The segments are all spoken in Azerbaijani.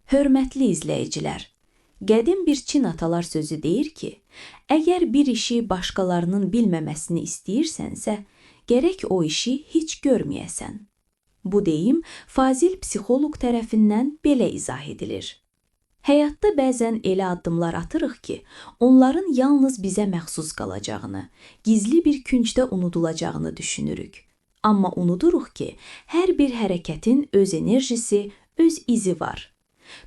Hörmətli izləyicilər, qədim bir Çin atalar sözü deyir ki, əgər bir işi başqalarının bilməməsini istəyirsənsə, gərək o işi heç görməyəsən. Bu deyim fazil psixoloq tərəfindən belə izah edilir. Həyatda bəzən elə addımlar atırıq ki, onların yalnız bizə məxsus qalacağını, gizli bir küncdə unudulacağını düşünürük. Amma unuduruq ki, hər bir hərəkətin öz enerjisi, öz izi var.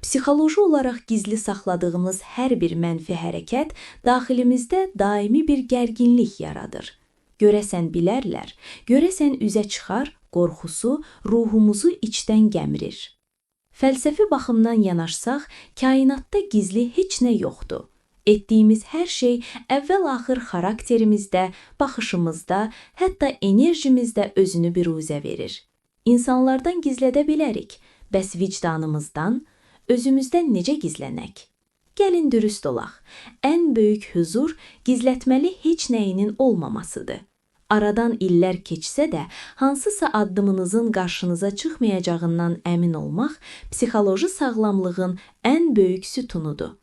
Psixoloji olaraq gizli saxladığımız hər bir mənfi hərəkət daxilimizdə daimi bir gərginlik yaradır. Görəsən bilərlər, görəsən üzə çıxar, qorxusu ruhumuzu içdən gəmirir. Fəlsəfi baxımdan yanaşsaq, kainatda gizli heç nə yoxdur. Etdiyimiz hər şey əvvəl-axır xarakterimizdə, baxışımızda, hətta enerjimizdə özünü biruzə verir. İnsanlardan gizlədə bilərik, bəs vicdanımızdan, özümüzdən necə gizlənək? Gəlin dürüst olaq, ən böyük huzur gizlətməli heç nəyinin olmamasıdır. Aradan illər keçsə də, hansısa addımınızın qarşınıza çıxmayacağından əmin olmaq psixoloji sağlamlığın ən böyük sütunudur.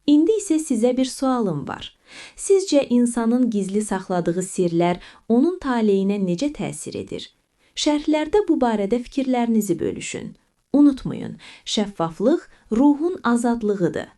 İndi isə sizə bir sualım var. Sizcə insanın gizli saxladığı sirlər onun taleyinə necə təsir edir? Şərhlərdə bu barədə fikirlərinizi bölüşün. Unutmayın, şəffaflıq ruhun azadlığıdır.